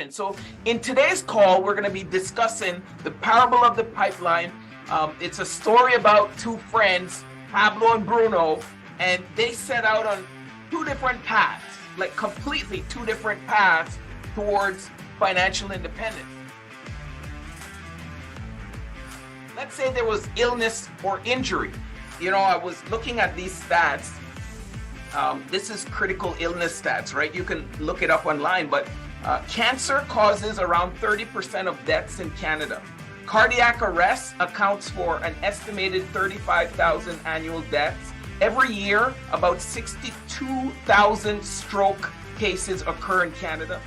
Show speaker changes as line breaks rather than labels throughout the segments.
So in today's call, we're going to be discussing the parable of the pipeline. It's a story about two friends, Pablo and Bruno, and they set out on two different paths, like completely two different paths towards financial independence. Let's say there was illness or injury. You know, I was looking at these stats. This is critical illness stats, right? You can look it up online, but cancer causes around 30% of deaths in Canada. Cardiac arrest accounts for an estimated 35,000 annual deaths. Every year, about 62,000 stroke cases occur in Canada.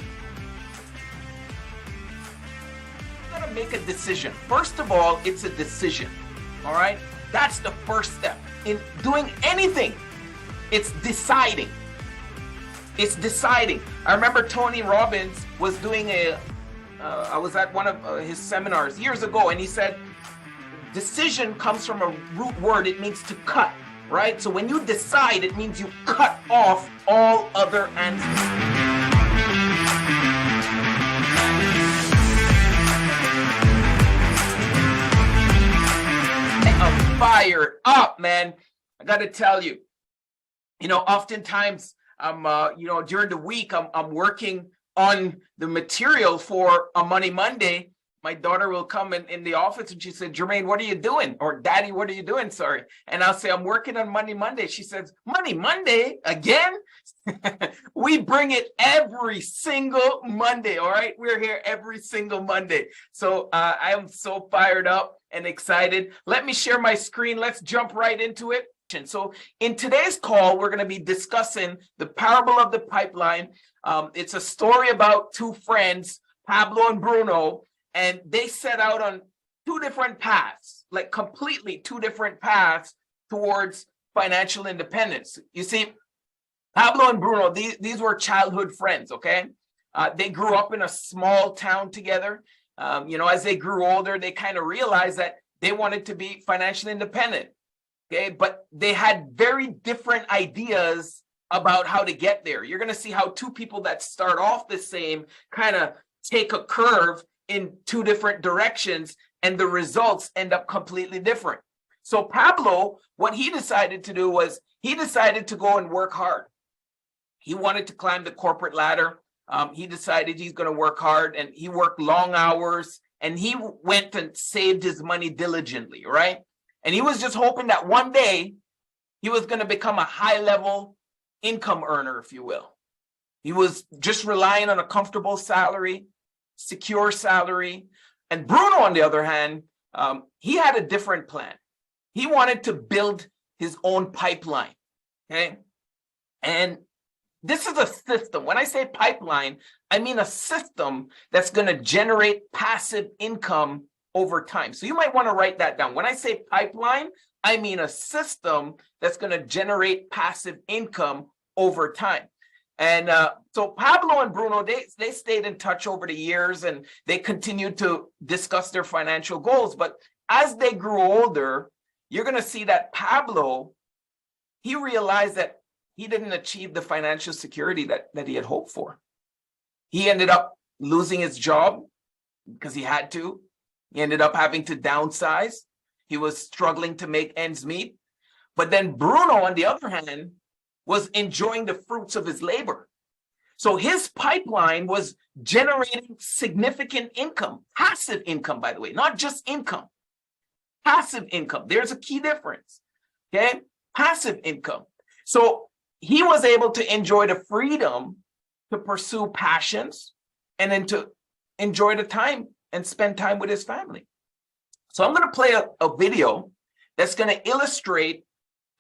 You gotta make a decision. First of all, it's a decision, all right? That's the first step. In doing anything, it's deciding. It's deciding. I remember Tony Robbins was doing I was at one of his seminars years ago, and he said, decision comes from a root word. It means to cut, right? So when you decide, it means you cut off all other answers. I'm fired up, man. I got to tell you, oftentimes during the week, I'm working on the material for a Money Monday. My daughter will come in the office and she said, Jermaine, what are you doing? Or Daddy, what are you doing? Sorry. And I'll say, I'm working on Money Monday. She says, Money Monday again? We bring it every single Monday. All right. We're here every single Monday. So I am so fired up and excited. Let me share my screen. Let's jump right into it. So in today's call, we're going to be discussing the parable of the pipeline. It's a story about two friends, Pablo and Bruno, and they set out on two different paths, like completely two different paths towards financial independence. You see, Pablo and Bruno, these were childhood friends, okay? They grew up in a small town together. As they grew older, they kind of realized that they wanted to be financially independent. Okay, but they had very different ideas about how to get there. You're going to see how two people that start off the same kind of take a curve in two different directions, and the results end up completely different. So Pablo, what he decided to do was he decided to go and work hard. He wanted to climb the corporate ladder. He decided he's going to work hard, and he worked long hours, and he went and saved his money diligently, right? And he was just hoping that one day he was going to become a high-level income earner, if you will. He was just relying on a comfortable salary, secure salary. And Bruno, on the other hand, he had a different plan. He wanted to build his own pipeline, okay? And this is a system. When I say pipeline, I mean a system that's going to generate passive income over time. So you might want to write that down. When I say pipeline, I mean a system that's going to generate passive income over time. And so Pablo and Bruno, they stayed in touch over the years, and they continued to discuss their financial goals. But as they grew older, you're going to see that Pablo, he realized that he didn't achieve the financial security that he had hoped for. He ended up losing his job because he had to. He ended up having to downsize. He was struggling to make ends meet. But then Bruno, on the other hand, was enjoying the fruits of his labor. So his pipeline was generating significant income, passive income, by the way, not just income, passive income. There's a key difference, okay? Passive income. So he was able to enjoy the freedom to pursue passions and then to enjoy the time and spend time with his family. So I'm going to play a video that's going to illustrate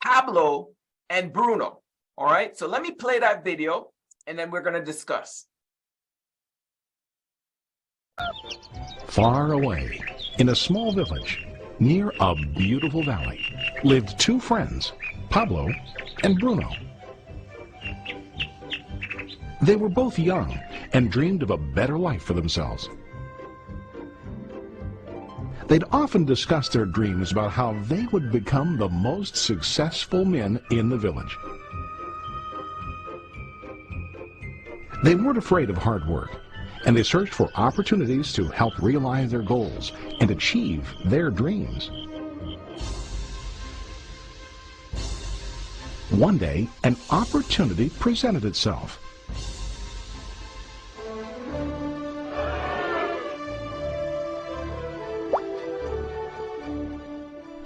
Pablo and Bruno. All right, so let me play that video, and then we're going to discuss.
Far away, in a small village, near a beautiful valley, lived two friends, Pablo and Bruno. They were both young and dreamed of a better life for themselves. They'd often discuss their dreams about how they would become the most successful men in the village. They weren't afraid of hard work, and they searched for opportunities to help realize their goals and achieve their dreams. One day, an opportunity presented itself.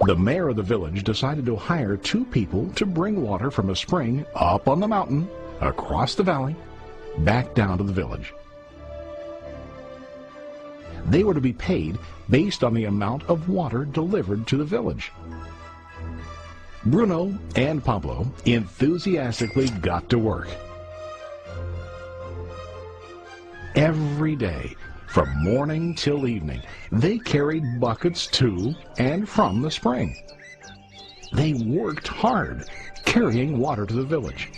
The mayor of the village decided to hire 2 people to bring water from a spring up on the mountain, across the valley, back down to the village. They were to be paid based on the amount of water delivered to the village. Bruno and Pablo enthusiastically got to work. Every day, from morning till evening, they carried buckets to and from the spring. They worked hard, carrying water to the village.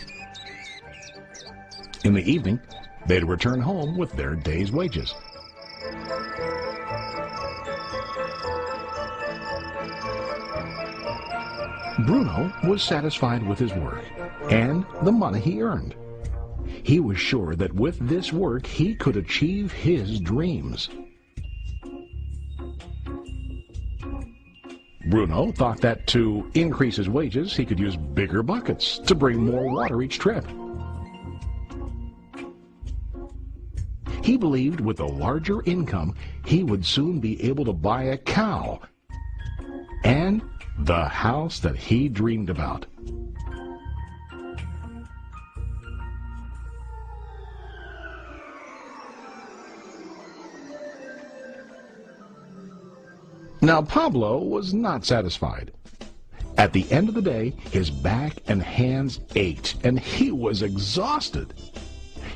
In the evening, they'd return home with their day's wages. Bruno was satisfied with his work and the money he earned. He was sure that with this work he could achieve his dreams. Bruno thought that to increase his wages he could use bigger buckets to bring more water each trip. He believed with a larger income he would soon be able to buy a cow and the house that he dreamed about. Now Pablo was not satisfied. At the end of the day, his back and hands ached, and he was exhausted.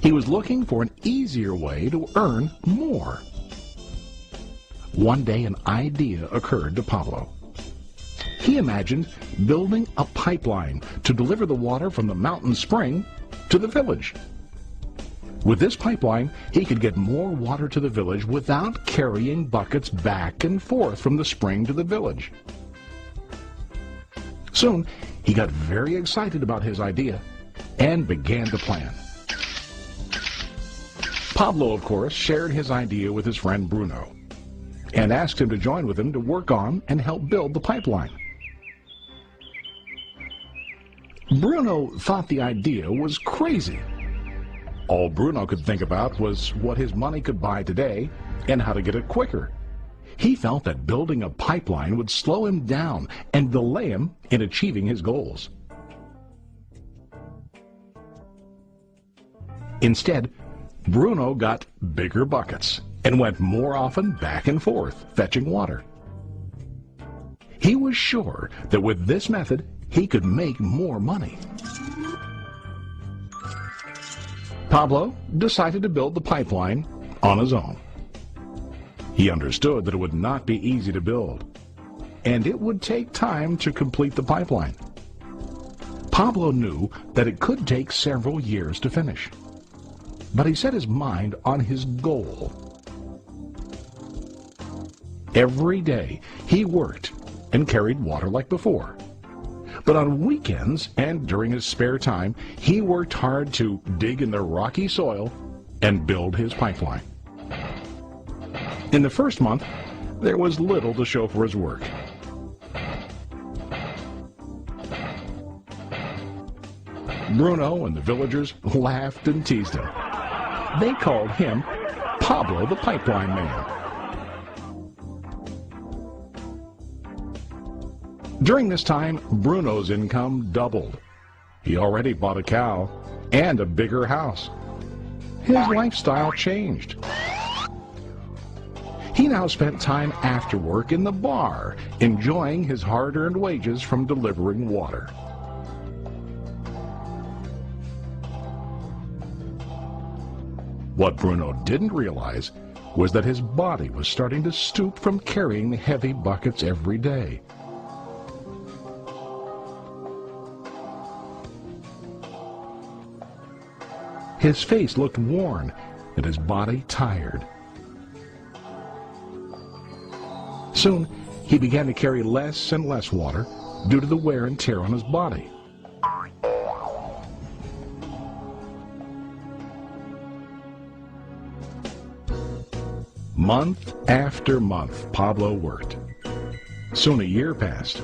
He was looking for an easier way to earn more. One day an idea occurred to Pablo. He imagined building a pipeline to deliver the water from the mountain spring to the village. With this pipeline, he could get more water to the village without carrying buckets back and forth from the spring to the village. Soon, he got very excited about his idea and began to plan. Pablo, of course, shared his idea with his friend Bruno and asked him to join with him to work on and help build the pipeline. Bruno thought the idea was crazy. All Bruno could think about was what his money could buy today and how to get it quicker. He felt that building a pipeline would slow him down and delay him in achieving his goals. Instead, Bruno got bigger buckets and went more often back and forth fetching water. He was sure that with this method, he could make more money. Pablo decided to build the pipeline on his own. He understood that it would not be easy to build, and it would take time to complete the pipeline. Pablo knew that it could take several years to finish, but he set his mind on his goal. Every day he worked and carried water like before. But on weekends and during his spare time, he worked hard to dig in the rocky soil and build his pipeline. In the first month, there was little to show for his work. Bruno and the villagers laughed and teased him. They called him Pablo the Pipeline Man. During this time, Bruno's income doubled. He already bought a cow and a bigger house. His lifestyle changed. He now spent time after work in the bar, enjoying his hard-earned wages from delivering water. What Bruno didn't realize was that his body was starting to stoop from carrying the heavy buckets every day. His face looked worn and his body tired. Soon, he began to carry less and less water due to the wear and tear on his body. Month after month, Pablo worked. Soon a year passed,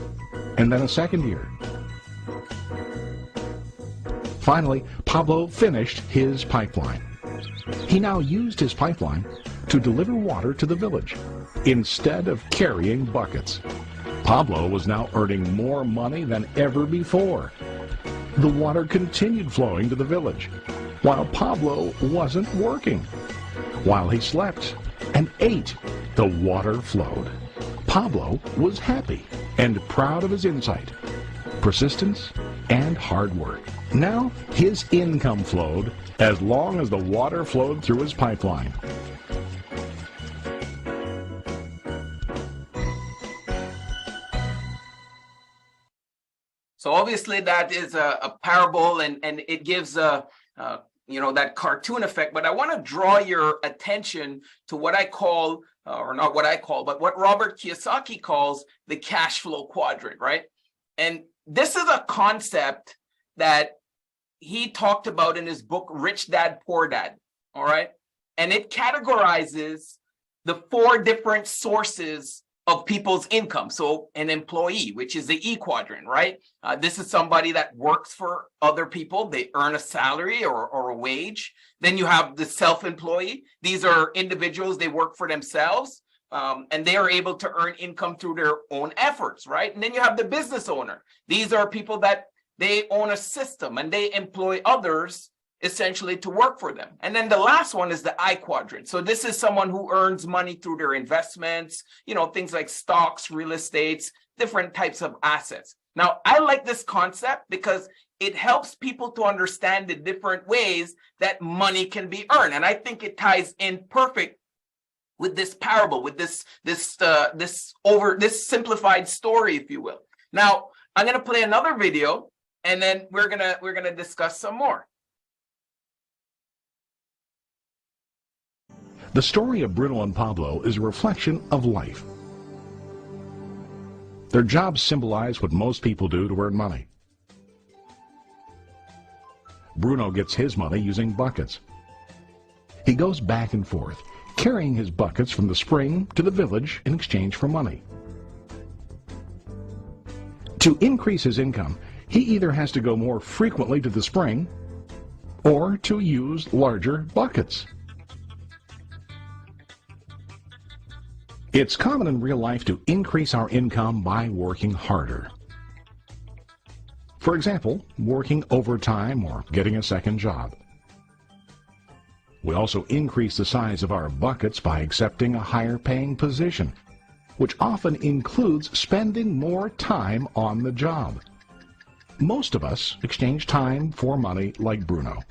and then a second year. Finally, Pablo finished his pipeline. He now used his pipeline to deliver water to the village instead of carrying buckets. Pablo was now earning more money than ever before. The water continued flowing to the village, while Pablo wasn't working. While he slept and ate, the water flowed. Pablo was happy and proud of his insight, persistence, and hard work. Now his income flowed as long as the water flowed through his pipeline.
So obviously that is a parable, and it gives that cartoon effect. But I want to draw your attention to what I call, or not what I call, but what Robert Kiyosaki calls the cash flow quadrant, right? And this is a concept that he talked about in his book, Rich Dad, Poor Dad, all right? And it categorizes the 4 different sources of people's income. So an employee, which is the E quadrant, right? This is somebody that works for other people. They earn a salary or a wage. Then you have the self-employee. These are individuals, they work for themselves, and they are able to earn income through their own efforts, right? And then you have the business owner. These are people that they own a system and they employ others essentially to work for them. And then the last one is the I quadrant. So this is someone who earns money through their investments, things like stocks, real estates, different types of assets. Now, I like this concept because it helps people to understand the different ways that money can be earned. And I think it ties in perfect with this parable, with this simplified story, if you will. Now, I'm going to play another video, and then we're gonna discuss some more.
The story of Bruno and Pablo is a reflection of life. Their jobs symbolize what most people do to earn money. Bruno gets his money using buckets. He goes back and forth, carrying his buckets from the spring to the village in exchange for money. To increase his income, he either has to go more frequently to the spring or to use larger buckets. It's common in real life to increase our income by working harder. For example, working overtime or getting a second job. We also increase the size of our buckets by accepting a higher paying position, which often includes spending more time on the job. Most of us exchange time for money like Bruno.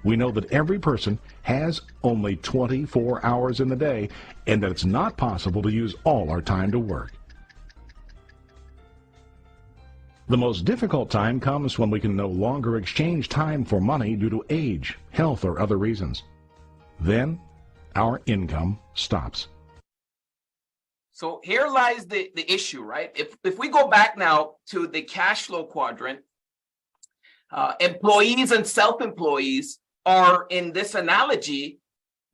We know that every person has only 24 hours in the day, and that it's not possible to use all our time to work. The most difficult time comes when we can no longer exchange time for money due to age, health, or other reasons. Then, our income stops.
So here lies the issue, right? If we go back now to the cash flow quadrant, employees and self-employees are, in this analogy,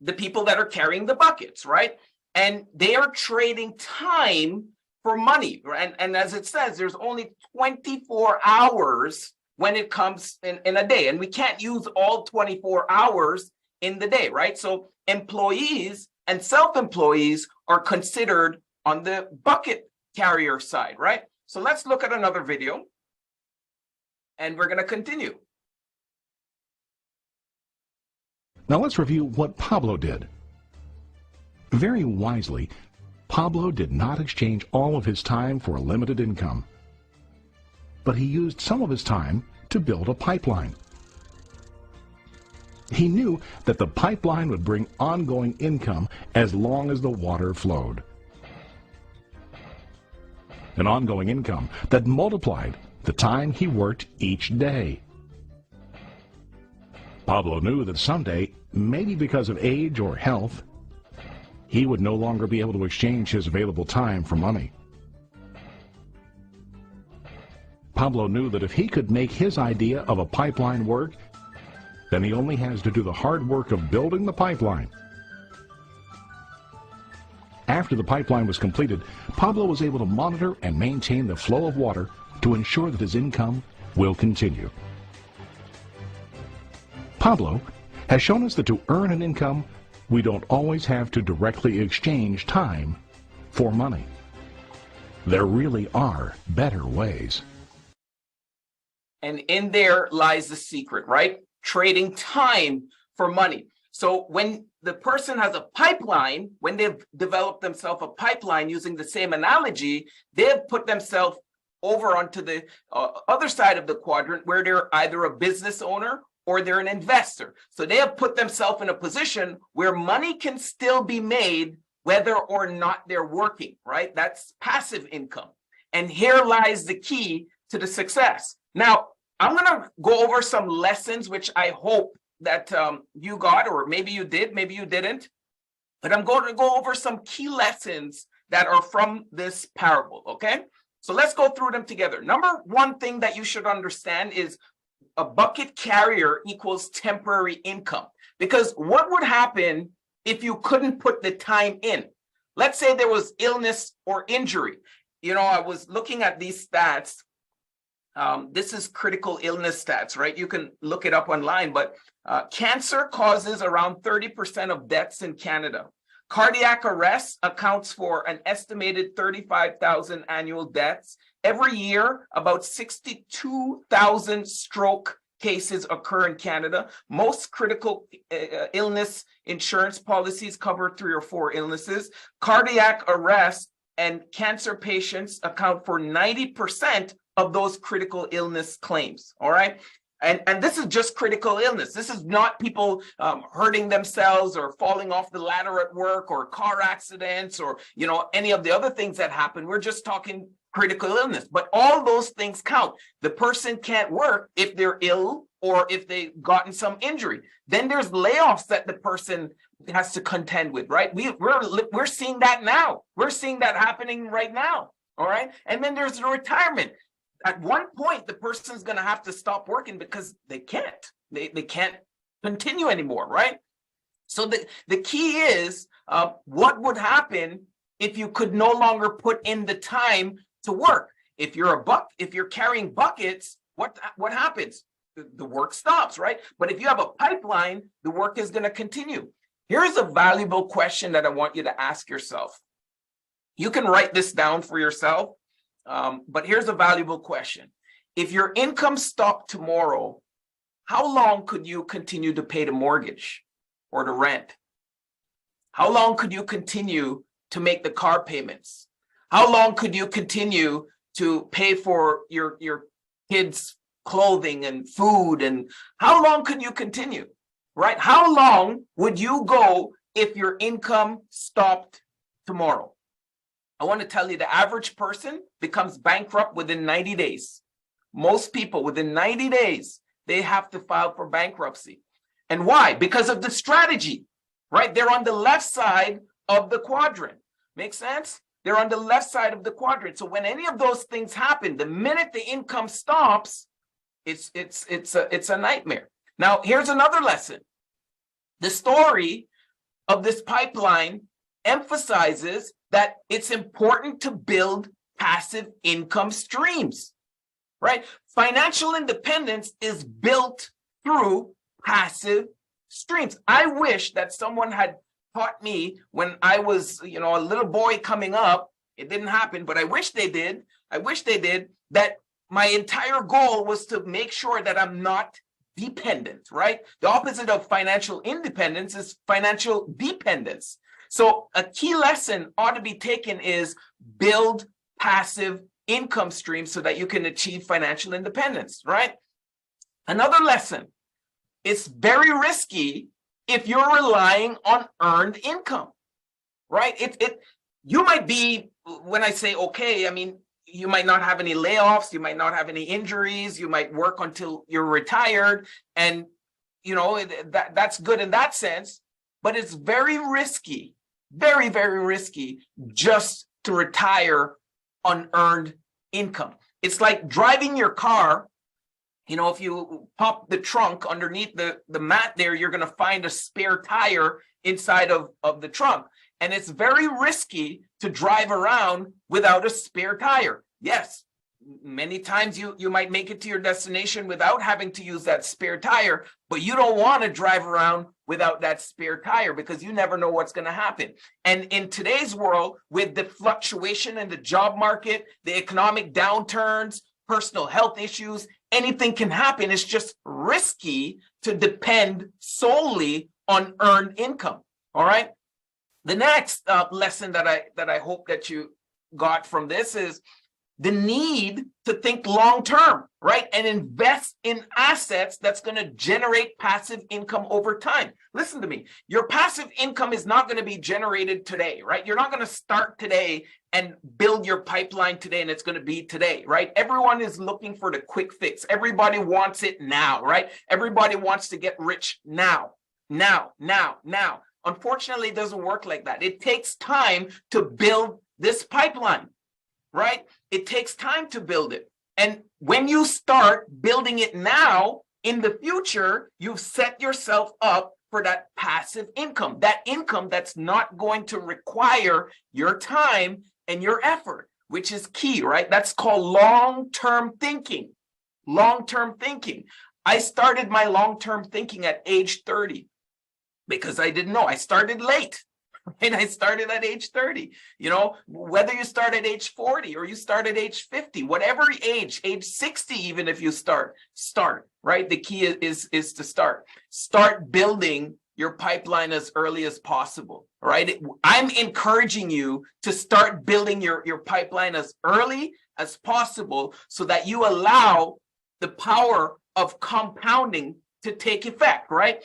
the people that are carrying the buckets, right? And they are trading time for money. And as it says, there's only 24 hours when it comes in a day. And we can't use all 24 hours in the day, right? So employees and self-employees are considered on the bucket carrier side, right? So let's look at another video, and we're going to continue.
Now let's review what Pablo did. Very wisely, Pablo did not exchange all of his time for a limited income, but he used some of his time to build a pipeline. He knew that the pipeline would bring ongoing income as long as the water flowed. An ongoing income that multiplied the time he worked each day. Pablo knew that someday, maybe because of age or health, he would no longer be able to exchange his available time for money. Pablo knew that if he could make his idea of a pipeline work, then he only has to do the hard work of building the pipeline. After the pipeline was completed, Pablo was able to monitor and maintain the flow of water to ensure that his income will continue. Pablo has shown us that to earn an income, we don't always have to directly exchange time for money. There really are better ways.
And in there lies the secret, right? Trading time for money. So when the person has a pipeline, when they've developed themselves a pipeline using the same analogy, they've put themselves over onto the other side of the quadrant where they're either a business owner or they're an investor. So they have put themselves in a position where money can still be made whether or not they're working, right? That's passive income. And here lies the key to the success. Now, I'm going to go over some lessons, which I hope that you got, or maybe you did, maybe you didn't. But I'm going to go over some key lessons that are from this parable, okay? So let's go through them together. Number one thing that you should understand is a bucket carrier equals temporary income. Because what would happen if you couldn't put the time in? Let's say there was illness or injury. You know, I was looking at these stats. This is critical illness stats, right? You can look it up online, but cancer causes around 30% of deaths in Canada. Cardiac arrest accounts for an estimated 35,000 annual deaths. Every year, about 62,000 stroke cases occur in Canada. Most critical illness insurance policies cover 3 or 4 illnesses. Cardiac arrest and cancer patients account for 90% of those critical illness claims, all right? And this is just critical illness. This is not people hurting themselves or falling off the ladder at work or car accidents or, you know, any of the other things that happen. We're just talking critical illness, but all those things count. The person can't work if they're ill or if they've gotten some injury. Then there's layoffs that the person has to contend with, right? We're seeing that now. We're seeing that happening right now, all right? And then there's the retirement. At one point, the person's going to have to stop working because they can't. They can't continue anymore, right? So the key is what would happen if you could no longer put in the time to work? If you're carrying buckets, what happens? The work stops, right? But if you have a pipeline, the work is going to continue. Here's a valuable question that I want you to ask yourself. You can write this down for yourself. But here's a valuable question. If your income stopped tomorrow, how long could you continue to pay the mortgage or the rent? How long could you continue to make the car payments? How long could you continue to pay for your kids' clothing and food? And how long could you continue, right? How long would you go if your income stopped tomorrow? I want to tell you the average person becomes bankrupt within 90 days. Most people within 90 days, they have to file for bankruptcy. And why? Because of the strategy, right? They're on the left side of the quadrant. Make sense? They're on the left side of the quadrant. So when any of those things happen, the minute the income stops, it's a nightmare. Now, here's another lesson. The story of this pipeline emphasizes that it's important to build passive income streams, right? Financial independence is built through passive streams. I wish that someone had taught me when I was, a little boy coming up. It didn't happen, but I wish they did. I wish they did. That my entire goal was to make sure that I'm not dependent, right? The opposite of financial independence is financial dependence. So a key lesson ought to be taken is build passive income streams so that you can achieve financial independence, right? Another lesson, it's very risky if you're relying on earned income, right? You might be, when I say okay, I mean, you might not have any layoffs, you might not have any injuries, you might work until you're retired, and that's good in that sense, but it's very risky, very, very risky just to retire on earned income. It's like driving your car if you pop the trunk underneath the mat there, you're going to find a spare tire inside of the trunk. And it's very risky to drive around without a spare tire. Yes, many times you might make it to your destination without having to use that spare tire, but you don't want to drive around without that spare tire because you never know what's going to happen. And in today's world, with the fluctuation in the job market, the economic downturns, personal health issues, anything can happen. It's just risky to depend solely on earned income. All right. The next lesson that I hope that you got from this is the need to think long term, right? And invest in assets that's going to generate passive income over time. Listen to me. Your passive income is not going to be generated today, right? You're not going to start today and build your pipeline today and it's going to be today, right? Everyone is looking for the quick fix. Everybody wants it now, right? Everybody wants to get rich now. Unfortunately, it doesn't work like that. It takes time to build this pipeline, right? It takes time to build it. And when you start building it now, in the future, you've set yourself up for that passive income, that income that's not going to require your time and your effort, which is key, right? That's called long-term thinking. Long-term thinking. I started my long-term thinking at age 30 because I didn't know. I started late. And I started at age 30, whether you start at age 40 or you start at age 50, whatever age 60, even if you start, right? The key is to start building your pipeline as early as possible, right? I'm encouraging you to start building your pipeline as early as possible so that you allow the power of compounding to take effect, right?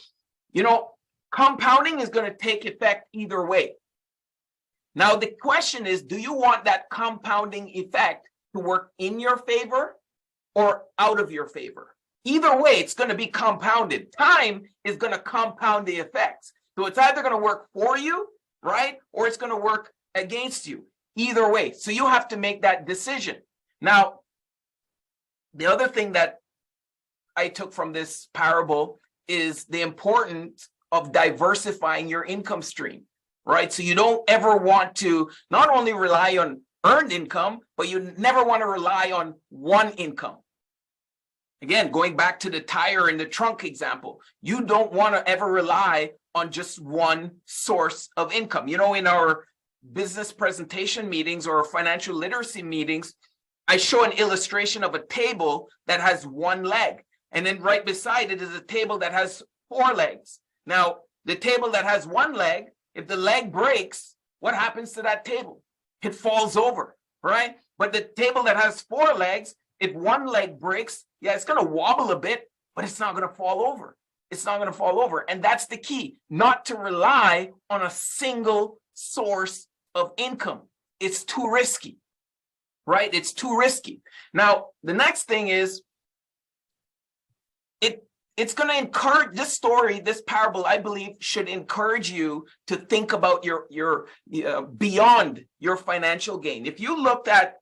Compounding is going to take effect either way. Now, the question is, do you want that compounding effect to work in your favor or out of your favor? Either way, it's going to be compounded. Time is going to compound the effects. So it's either going to work for you, right? Or it's going to work against you. Either way. So you have to make that decision. Now, the other thing that I took from this parable is the importance of diversifying your income stream, right? So you don't ever want to not only rely on earned income, but you never want to rely on one income. Again, going back to the tire and the trunk example, you don't want to ever rely on just one source of income. In our business presentation meetings or financial literacy meetings, I show an illustration of a table that has one leg, and then right beside it is a table that has four legs. Now, the table that has one leg, if the leg breaks, what happens to that table? It falls over, right? But the table that has four legs, if one leg breaks, it's going to wobble a bit, but it's not going to fall over. It's not going to fall over. And that's the key, not to rely on a single source of income. It's too risky, right? It's too risky. Now, the next thing is, it's going to encourage this story, this parable, I believe, should encourage you to think about your beyond your financial gain. If you looked at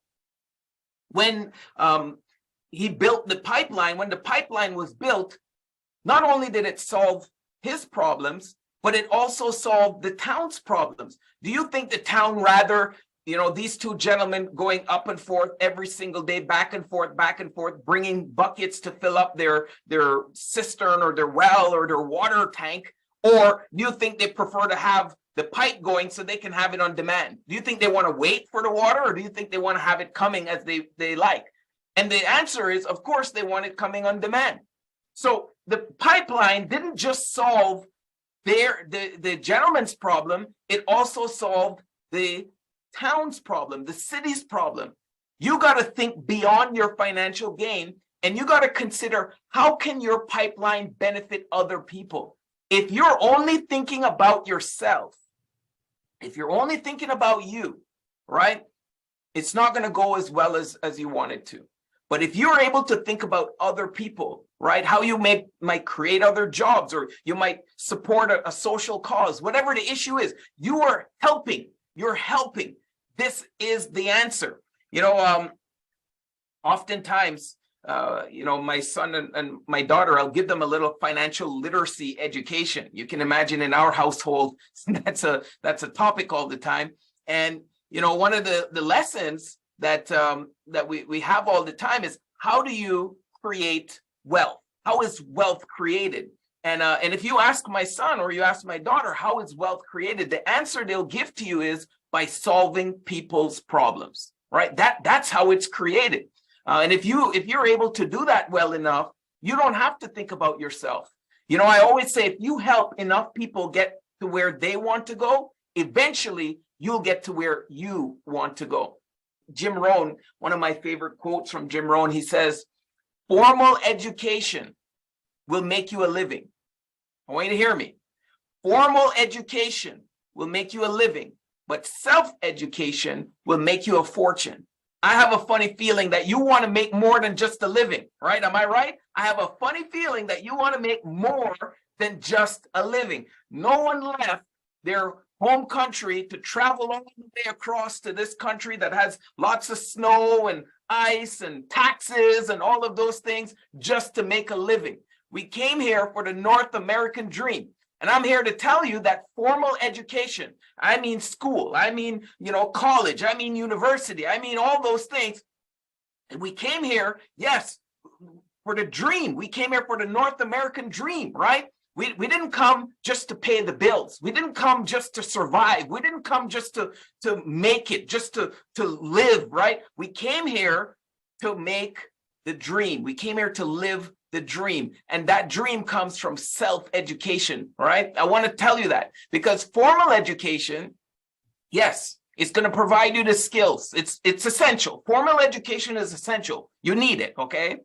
when he built the pipeline, when the pipeline was built, not only did it solve his problems, but it also solved the town's problems. Do you think the town rather these two gentlemen going up and forth every single day, back and forth, bringing buckets to fill up their cistern or their well or their water tank? Or do you think they prefer to have the pipe going so they can have it on demand? Do you think they want to wait for the water, or do you think they want to have it coming as they like? And the answer is, of course, they want it coming on demand. So the pipeline didn't just solve the gentleman's problem, it also solved the town's problem, the city's problem. You got to think beyond your financial gain, and you got to consider, how can your pipeline benefit other people? If you're only thinking about yourself, if you're only thinking about you, right, it's not going to go as well as you want it to. But if you're able to think about other people, right, how you might create other jobs, or you might support a social cause, whatever the issue is, you are helping. You're helping. This is the answer. Oftentimes my son and my daughter, I'll give them a little financial literacy education. You can imagine in our household, that's a topic all the time. And, one of the lessons that we have all the time is, how do you create wealth? How is wealth created? And if you ask my son or you ask my daughter, how is wealth created? The answer they'll give to you is by solving people's problems, right? That's how it's created. And if you're able to do that well enough, you don't have to think about yourself. I always say, if you help enough people get to where they want to go, eventually you'll get to where you want to go. Jim Rohn, one of my favorite quotes from Jim Rohn, he says, formal education will make you a living. I want you to hear me. Formal education will make you a living, but self-education will make you a fortune. I have a funny feeling that you want to make more than just a living, right? Am I right? I have a funny feeling that you want to make more than just a living. No one left their home country to travel all the way across to this country that has lots of snow and ice and taxes and all of those things just to make a living. We came here for the North American dream. And I'm here to tell you that formal education, I mean school, I mean, college, I mean university, I mean all those things. And we came here, yes, for the dream. We came here for the North American dream, right? We didn't come just to pay the bills. We didn't come just to survive. We didn't come just to make it, just to live, right? We came here to make the dream. We came here to live the dream. And that dream comes from self-education, right? I want to tell you that, because formal education, yes, it's going to provide you the skills. It's essential. Formal education is essential. You need it, okay?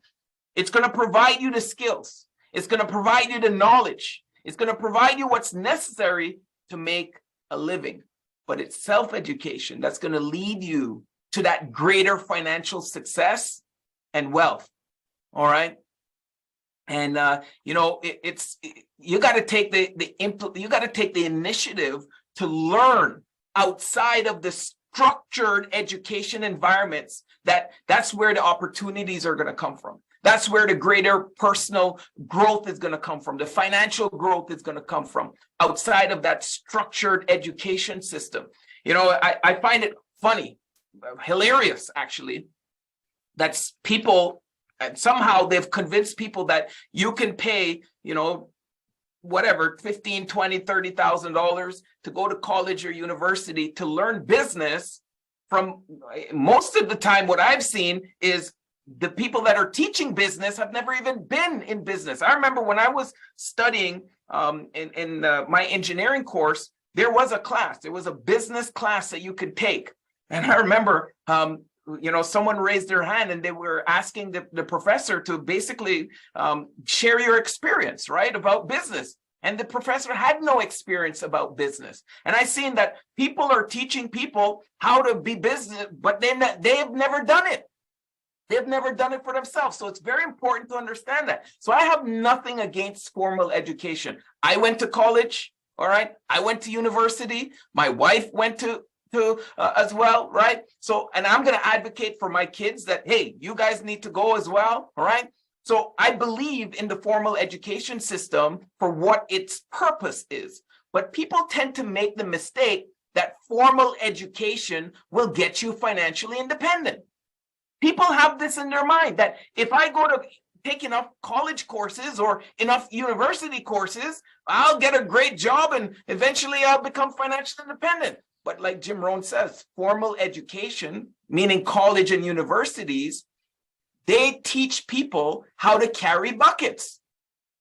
It's going to provide you the skills. It's going to provide you the knowledge. It's going to provide you what's necessary to make a living. But it's self-education that's going to lead you to that greater financial success and wealth. All right. And you got to take the initiative to learn outside of the structured education environments. That's where the opportunities are going to come from. That's where the greater personal growth is going to come from. The financial growth is going to come from outside of that structured education system. I find it funny, hilarious, actually, that's people, and somehow they've convinced people that you can pay, whatever, $15,000, $20,000, $30,000 to go to college or university to learn business. From most of the time, what I've seen is the people that are teaching business have never even been in business. I remember when I was studying in my engineering course, there was a class. There was a business class that you could take. And I remember, someone raised their hand and they were asking the professor to basically share your experience, right, about business. And the professor had no experience about business. And I seen that people are teaching people how to be business, but they've never done it. They've never done it for themselves. So it's very important to understand that. So I have nothing against formal education. I went to college, all right? I went to university. My wife went to as well, right? So, and I'm going to advocate for my kids that, hey, you guys need to go as well, all right? So I believe in the formal education system for what its purpose is. But people tend to make the mistake that formal education will get you financially independent. People have this in their mind that if I go to take enough college courses or enough university courses, I'll get a great job and eventually I'll become financially independent. But like Jim Rohn says, formal education, meaning college and universities, they teach people how to carry buckets,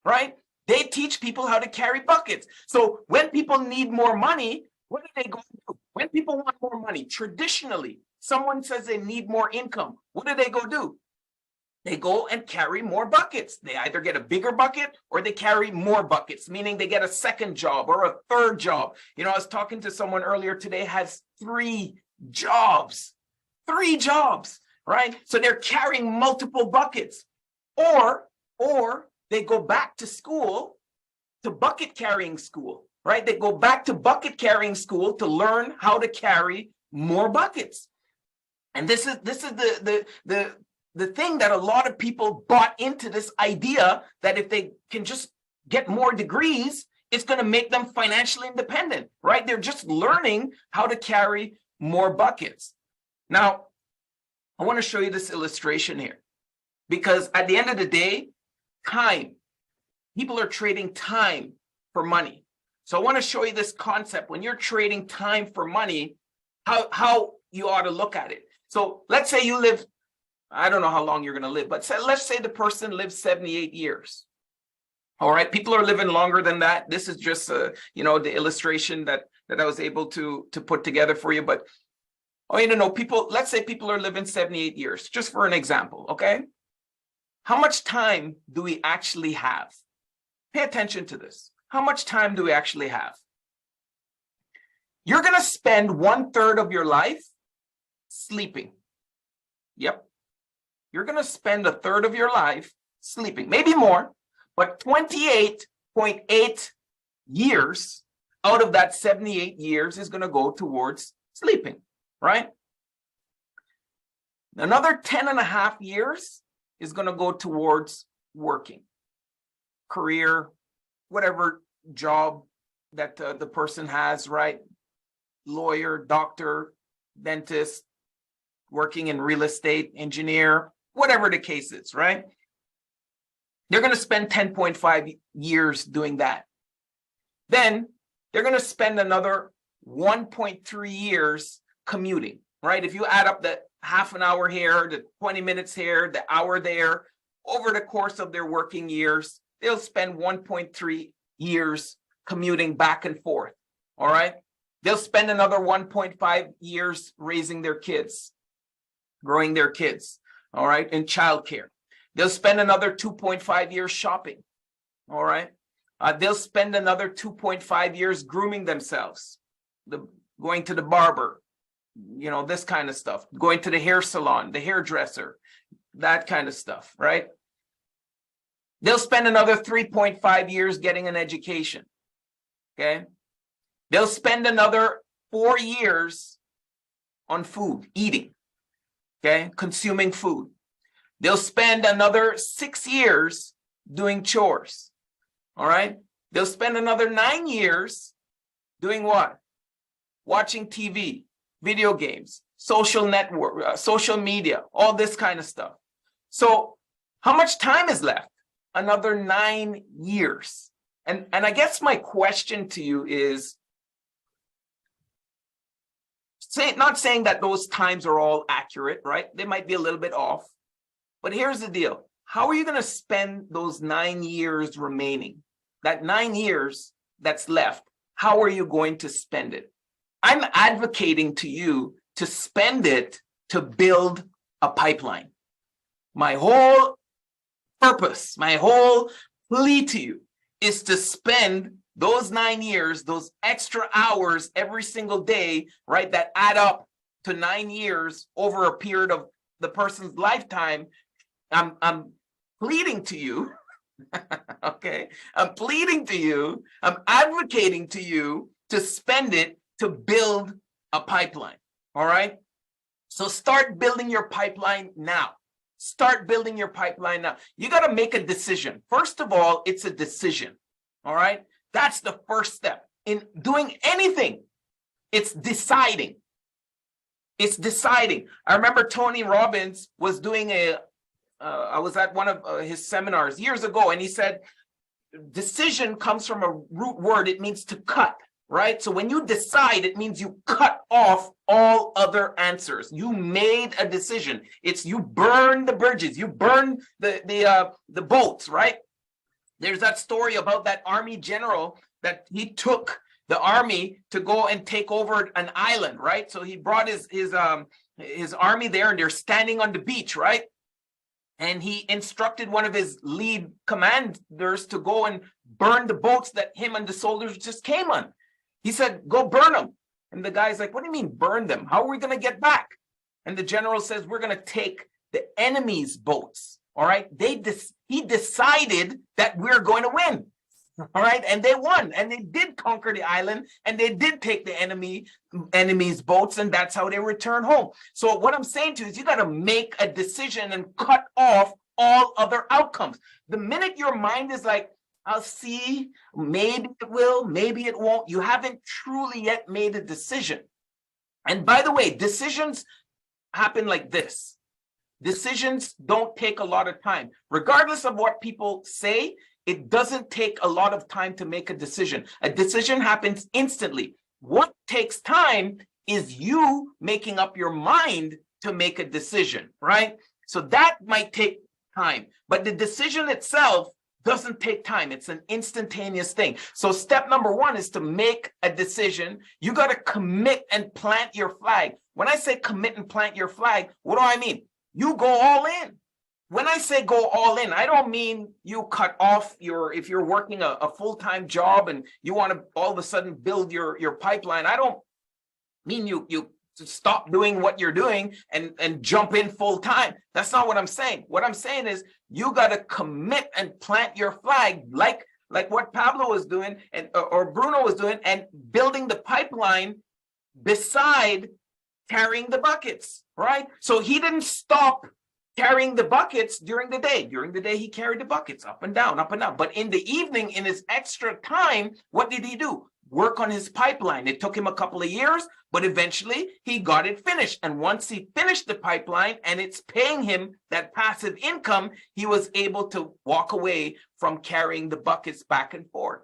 right? They teach people how to carry buckets. So when people need more money, what do they go do? When people want more money, traditionally, someone says they need more income. What do? They go and carry more buckets. They either get a bigger bucket or they carry more buckets, meaning they get a second job or a third job. I was talking to someone earlier today, has 3 jobs, right? So they're carrying multiple buckets. Or they go back to school, to bucket carrying school, right? They go back to bucket carrying school to learn how to carry more buckets. And this is the the thing that a lot of people bought into this idea that if they can just get more degrees, it's going to make them financially independent, right? They're just learning how to carry more buckets. Now, I want to show you this illustration here, because at the end of the day, time, people are trading time for money. So I want to show you this concept. When you're trading time for money, how you ought to look at it. So let's say you live, I don't know how long you're going to live, but let's say the person lives 78 years. All right, people are living longer than that. This is just, the illustration that I was able to put together for you. But let's say people are living 78 years, just for an example, okay? How much time do we actually have? Pay attention to this. How much time do we actually have? You're going to spend 1/3 of your life sleeping. Yep. You're going to spend 1/3 of your life sleeping, maybe more, but 28.8 years out of that 78 years is going to go towards sleeping, right? Another 10.5 years is going to go towards working, career, whatever job that the person has, right? Lawyer, doctor, dentist, working in real estate, engineer, whatever the case is, right? They're going to spend 10.5 years doing that. Then they're going to spend another 1.3 years commuting, right? If you add up the half an hour here, the 20 minutes here, the hour there, over the course of their working years, they'll spend 1.3 years commuting back and forth, all right? They'll spend another 1.5 years raising their kids, growing their kids, all right, in childcare. They'll spend another 2.5 years shopping, all right? They'll spend another 2.5 years grooming themselves, going to the barber, this kind of stuff, going to the hair salon, the hairdresser, that kind of stuff, right? They'll spend another 3.5 years getting an education, okay? They'll spend another 4 years on food, eating, okay, consuming food. They'll spend another 6 years doing chores, all right? They'll spend another 9 years doing what? Watching TV, video games, social network, social media, all this kind of stuff. So how much time is left? Another 9 years. And I guess my question to you is, not saying that those times are all accurate, right? They might be a little bit off. But here's the deal. How are you going to spend those 9 years remaining? That 9 years that's left, how are you going to spend it? I'm advocating to you to spend it to build a pipeline. My whole purpose, my whole plea to you is to spend those 9 years, those extra hours every single day, right, that add up to 9 years over a period of the person's lifetime. I'm pleading to you, okay? I'm pleading to you, I'm advocating to you to spend it to build a pipeline, all right? So start building your pipeline now. Start building your pipeline now. You got to make a decision. First of all, it's a decision, all right? That's the first step. In doing anything, it's deciding. It's deciding. I remember Tony Robbins was doing I was at one of his seminars years ago, and he said, decision comes from a root word. It means to cut, right? So when you decide, it means you cut off all other answers. You made a decision. It's you burn the bridges. You burn the boats, right? There's that story about that army general that he took the army to go and take over an island, right? So he brought his army there, and they're standing on the beach, right? And he instructed one of his lead commanders to go and burn the boats that him and the soldiers just came on. He said, go burn them. And the guy's like, what do you mean burn them? How are we going to get back? And the general says, we're going to take the enemy's boats. All right. He decided that we're going to win. All right, and they won, and they did conquer the island, and they did take the enemy's boats, and that's how they return home. So what I'm saying to you is you got to make a decision and cut off all other outcomes. The minute your mind is like, I'll see, maybe it will, maybe it won't, you haven't truly yet made a decision. And by the way, decisions happen like this. Decisions don't take a lot of time. Regardless of what people say, it doesn't take a lot of time to make a decision. A decision happens instantly. What takes time is you making up your mind to make a decision, right? So that might take time, but the decision itself doesn't take time. It's an instantaneous thing. So step number one is to make a decision. You got to commit and plant your flag. When I say commit and plant your flag, what do I mean? You go all in. When I say go all in, I don't mean you cut off if you're working a full-time job and you want to all of a sudden build your pipeline. I don't mean you stop doing what you're doing and jump in full time. That's not what I'm saying. What I'm saying is you got to commit and plant your flag like what Pablo was doing or Bruno was doing, and building the pipeline beside carrying the buckets, right? So he didn't stop carrying the buckets during the day. During the day, he carried the buckets up and down, up and down. But in the evening, in his extra time, what did he do? Work on his pipeline. It took him a couple of years, but eventually he got it finished. And once he finished the pipeline and it's paying him that passive income, he was able to walk away from carrying the buckets back and forth.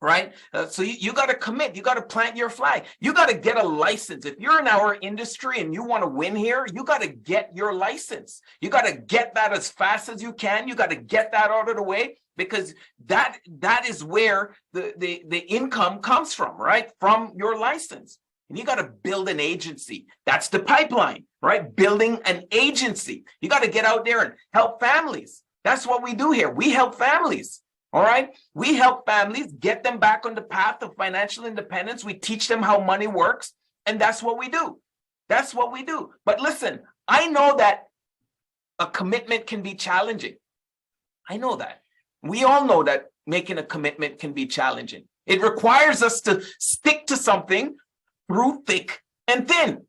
Right? So you got to commit. You got to plant your flag. You got to get a license. If you're in our industry and you want to win here, you got to get your license. You got to get that as fast as you can. You got to get that out of the way, because that is where the income comes from, right? From your license. And you got to build an agency. That's the pipeline, right? Building an agency. You got to get out there and help families. That's what we do here. We help families. All right. We help families get them back on the path of financial independence. We teach them how money works. And that's what we do. That's what we do. But listen, I know that a commitment can be challenging. I know that. We all know that making a commitment can be challenging. It requires us to stick to something through thick and thin.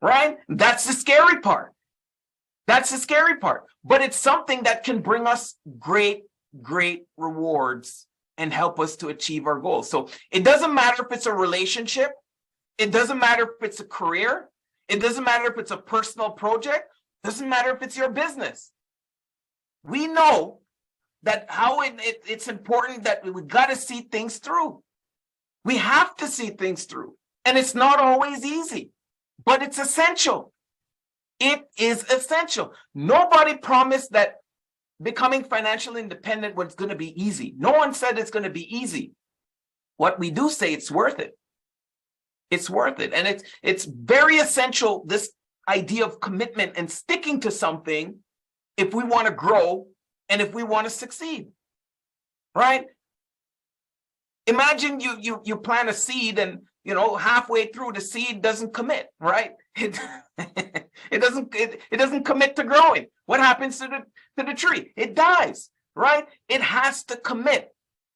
Right? That's the scary part. That's the scary part. But it's something that can bring us great rewards and help us to achieve our goals. So it doesn't matter if it's a relationship. It doesn't matter if it's a career. It doesn't matter if it's a personal project. It doesn't matter if it's your business. We know that how it's important that we got to see things through. We have to see things through. And it's not always easy, but it's essential. It is essential. Nobody promised that becoming financially independent was going to be easy. No one said it's going to be easy. What we do say, it's worth it. It's worth it. And it's very essential, this idea of commitment and sticking to something, if we want to grow and if we want to succeed, right? Imagine you plant a seed and, halfway through the seed doesn't commit, right? It doesn't commit to growing. What happens to the tree? It dies, right? It has to commit.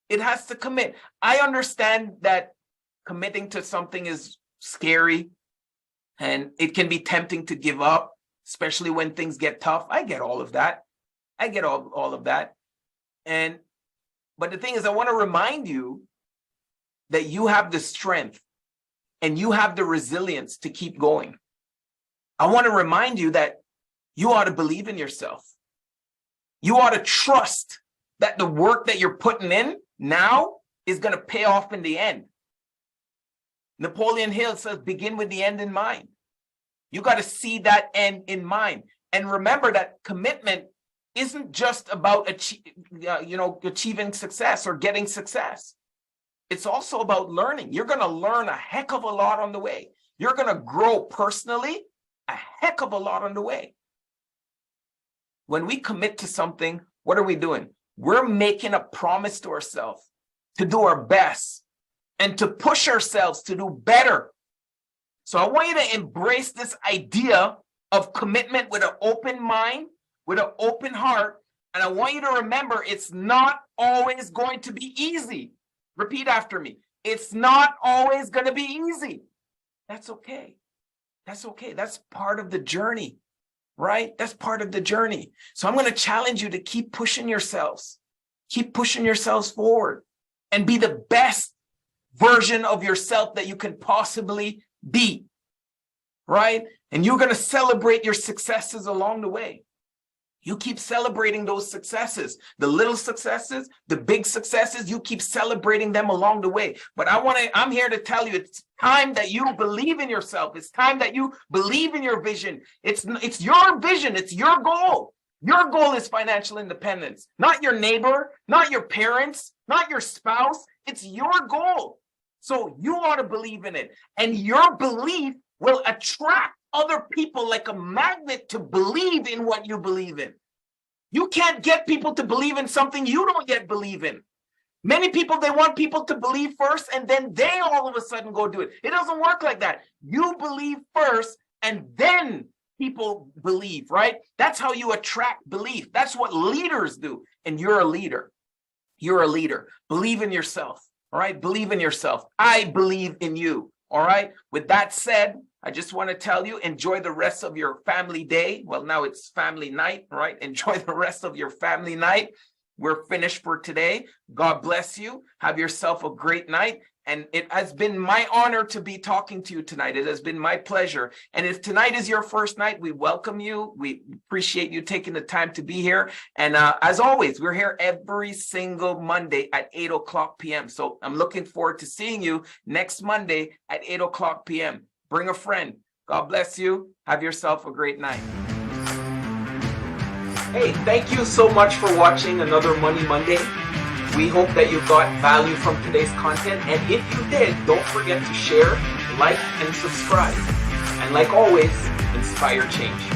It has to commit. I understand that committing to something is scary and it can be tempting to give up, especially when things get tough. I get all of that. I get all of that. But the thing is, I want to remind you that you have the strength and you have the resilience to keep going. I want to remind you that you ought to believe in yourself. You ought to trust that the work that you're putting in now is going to pay off in the end. Napoleon Hill says, begin with the end in mind. You got to see that end in mind. And remember that commitment isn't just about achieving success or getting success. It's also about learning. You're going to learn a heck of a lot on the way. You're going to grow personally a heck of a lot on the way. When we commit to something, what are we doing? We're making a promise to ourselves to do our best and to push ourselves to do better. So I want you to embrace this idea of commitment with an open mind, with an open heart, And I want you to remember, it's not always going to be easy. Repeat after me. It's not always going to be easy. That's okay. That's okay. That's part of the journey, right? That's part of the journey. So I'm going to challenge you to keep pushing yourselves. Keep pushing yourselves forward and be the best version of yourself that you can possibly be, right? And you're going to celebrate your successes along the way. You keep celebrating those successes, the little successes, the big successes, you keep celebrating them along the way. But I'm here to tell you, it's time that you believe in yourself. It's time that you believe in your vision. It's your vision. It's your goal. Your goal is financial independence, not your neighbor, not your parents, not your spouse. It's your goal. So you ought to believe in it. And your belief will attract other people like a magnet to believe in what you believe in. You can't get people to believe in something you don't yet believe in. Many people, they want people to believe first and then they all of a sudden go do it. It doesn't work like that. You believe first and then people believe, right? That's how you attract belief. That's what leaders do. And you're a leader. You're a leader. Believe in yourself, all right? Believe in yourself. I believe in you, all right? With that said, I just want to tell you, enjoy the rest of your family day. Well, now it's family night, right? Enjoy the rest of your family night. We're finished for today. God bless you. Have yourself a great night. And it has been my honor to be talking to you tonight. It has been my pleasure. And if tonight is your first night, we welcome you. We appreciate you taking the time to be here. And as always, we're here every single Monday at 8 o'clock p.m. So I'm looking forward to seeing you next Monday at 8 o'clock p.m. Bring a friend. God bless you. Have yourself a great night. Hey, thank you so much for watching another Money Monday. We hope that you got value from today's content. And if you did, don't forget to share, like, and subscribe. And like always, inspire change.